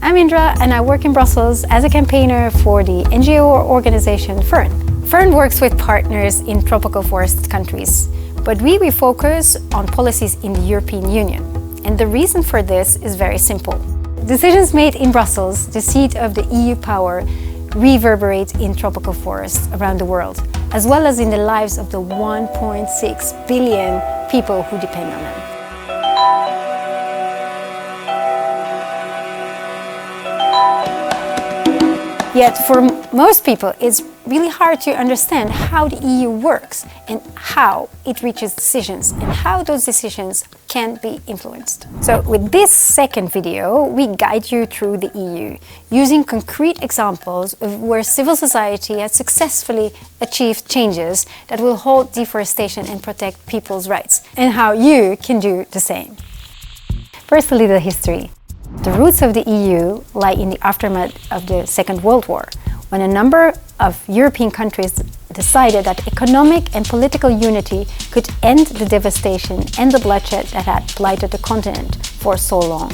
I'm Indra and I work in Brussels as a campaigner for the NGO organization Fern. Fern works with partners in tropical forest countries, but we focus on policies in the European Union. And the reason for this is very simple. Decisions made in Brussels, the seat of the EU power, reverberate in tropical forests around the world, as well as in the lives of the 1.6 billion people who depend on them. Yet for most people, it's really hard to understand how the EU works and how it reaches decisions and how those decisions can be influenced. So with this second video, we guide you through the EU using concrete examples of where civil society has successfully achieved changes that will halt deforestation and protect people's rights, and how you can do the same. Firstly, the history. The roots of the EU lie in the aftermath of the Second World War, when a number of European countries decided that economic and political unity could end the devastation and the bloodshed that had blighted the continent for so long.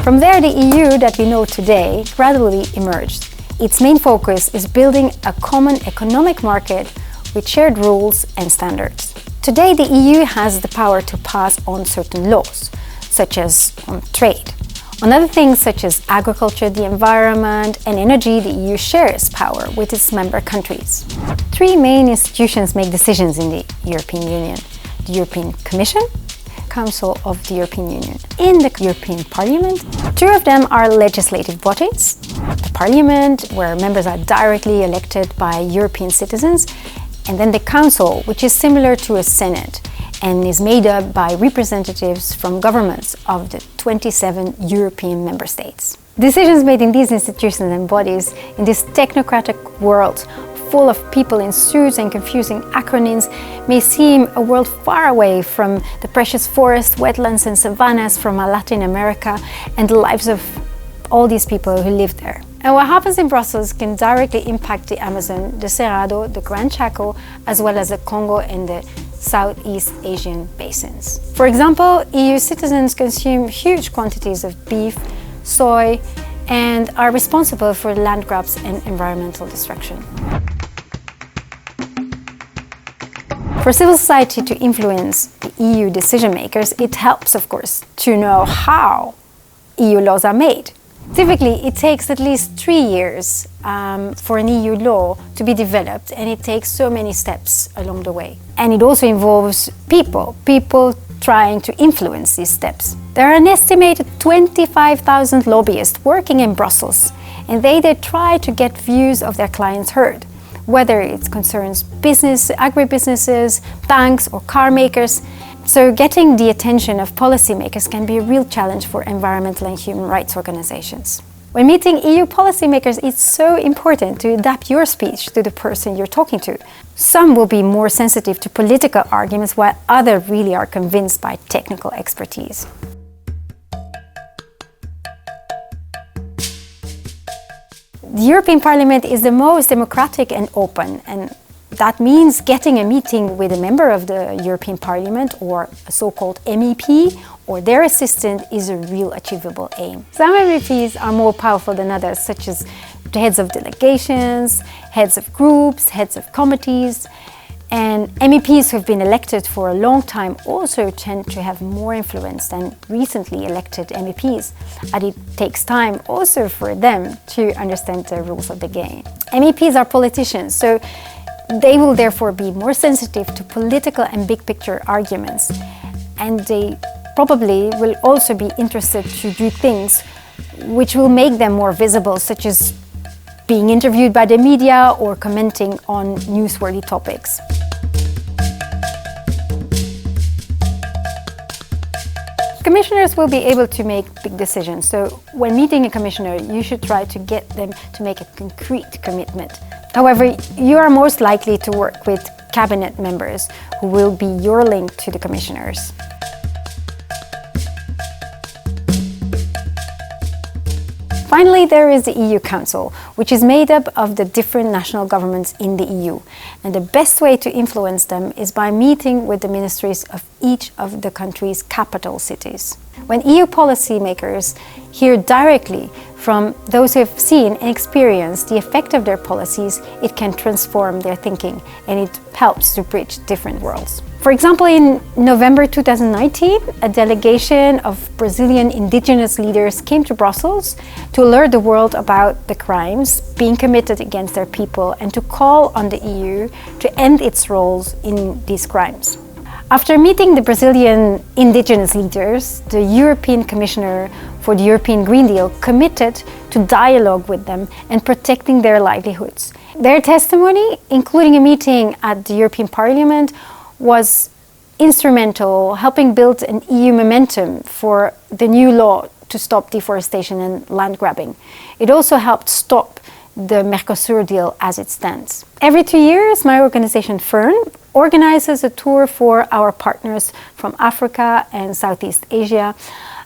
From there, the EU that we know today gradually emerged. Its main focus is building a common economic market with shared rules and standards. Today, the EU has the power to pass on certain laws, such as on trade. On other things such as agriculture, the environment and energy, the EU shares power with its member countries. Three main institutions make decisions in the European Union: the European Commission, Council of the European Union, and the European Parliament. Two of them are legislative bodies: the Parliament, where members are directly elected by European citizens, and then the Council, which is similar to a Senate and is made up by representatives from governments of the 27 European member states. Decisions made in these institutions and bodies in this technocratic world full of people in suits and confusing acronyms may seem a world far away from the precious forests, wetlands and savannas from Latin America and the lives of all these people who live there. And what happens in Brussels can directly impact the Amazon, the Cerrado, the Grand Chaco, as well as the Congo and the Southeast Asian basins. For example, EU citizens consume huge quantities of beef, soy, and are responsible for land grabs and environmental destruction. For civil society to influence the EU decision makers, it helps, of course, to know how EU laws are made. Typically, it takes at least 3 years for an EU law to be developed, and it takes so many steps along the way. And it also involves people trying to influence these steps. There are an estimated 25,000 lobbyists working in Brussels, and they try to get views of their clients heard, whether it concerns business, agribusinesses, banks or car makers. So getting the attention of policymakers can be a real challenge for environmental and human rights organizations. When meeting EU policymakers, it's so important to adapt your speech to the person you're talking to. Some will be more sensitive to political arguments, while others really are convinced by technical expertise. The European Parliament is the most democratic and open, and that means getting a meeting with a member of the European Parliament or a so-called MEP or their assistant is a real achievable aim. Some MEPs are more powerful than others, such as the heads of delegations, heads of groups, heads of committees, and MEPs who have been elected for a long time also tend to have more influence than recently elected MEPs, and it takes time also for them to understand the rules of the game. MEPs are politicians, so they will therefore be more sensitive to political and big picture arguments, and they probably will also be interested to do things which will make them more visible, such as being interviewed by the media or commenting on newsworthy topics. Commissioners will be able to make big decisions, so when meeting a commissioner, you should try to get them to make a concrete commitment. However, you are most likely to work with cabinet members who will be your link to the commissioners. Finally, there is the EU Council, which is made up of the different national governments in the EU. And the best way to influence them is by meeting with the ministries of each of the country's capital cities. When EU policymakers hear directly from those who have seen and experienced the effect of their policies, it can transform their thinking and it helps to bridge different worlds. For example, in November 2019, a delegation of Brazilian indigenous leaders came to Brussels to alert the world about the crimes being committed against their people and to call on the EU to end its roles in these crimes. After meeting the Brazilian indigenous leaders, the European Commissioner for the European Green Deal committed to dialogue with them and protecting their livelihoods. Their testimony, including a meeting at the European Parliament, was instrumental, helping build an EU momentum for the new law to stop deforestation and land grabbing. It also helped stop the Mercosur deal as it stands. Every 2 years, my organization Fern organizes a tour for our partners from Africa and Southeast Asia,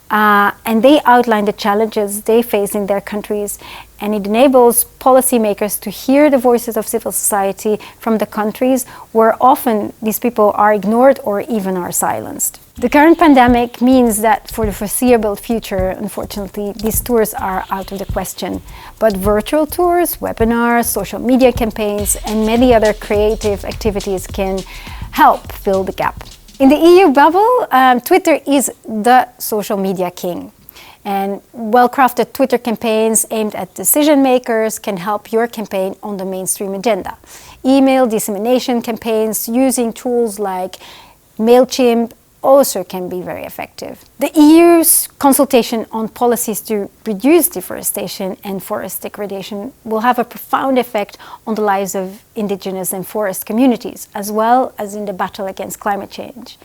and they outline the challenges they face in their countries, and it enables policymakers to hear the voices of civil society from the countries where often these people are ignored or even are silenced. The current pandemic means that for the foreseeable future, unfortunately, these tours are out of the question. But virtual tours, webinars, social media campaigns, and many other creative activities can help fill the gap. In the EU bubble, Twitter is the social media king. And well-crafted Twitter campaigns aimed at decision makers can help your campaign on the mainstream agenda. Email dissemination campaigns using tools like MailChimp also can be very effective. The EU's consultation on policies to reduce deforestation and forest degradation will have a profound effect on the lives of indigenous and forest communities, as well as in the battle against climate change.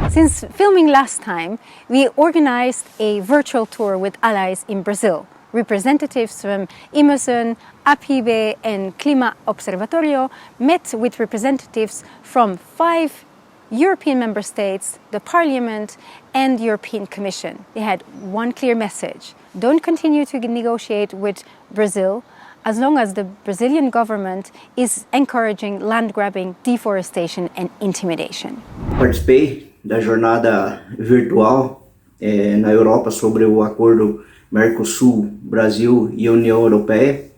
Since filming last time, we organized a virtual tour with allies in Brazil. Representatives from Emerson, APIB and Clima Observatorio met with representatives from 5 European member states, the Parliament and the European Commission. They had one clear message: don't continue to negotiate with Brazil as long as the Brazilian government is encouraging land grabbing, deforestation and intimidation. Participei da jornada virtual na Europa sobre o acordo Mercosul, Brasil e União Europeia,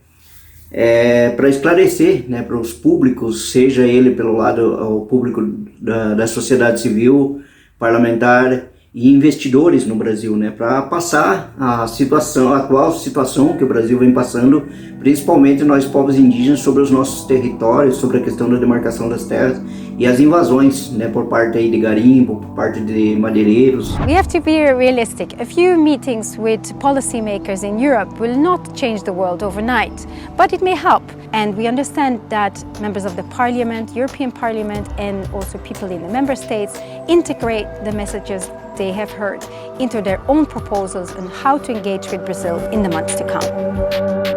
para esclarecer, né, para os públicos, seja ele pelo lado ao público da sociedade civil, parlamentar e investidores no Brasil, né, para passar a atual situação que o Brasil vem passando, principalmente nós povos indígenas, sobre os nossos territórios, sobre a questão da demarcação das terras e as invasões, né, por parte aí de garimpo, por parte de madeireiros. We have to be realistic. A few meetings with policymakers in Europe will not change the world overnight, but it may help. And we understand that members of the Parliament, European Parliament, and also people in the member states integrate the messages they have heard into their own proposals on how to engage with Brazil in the months to come.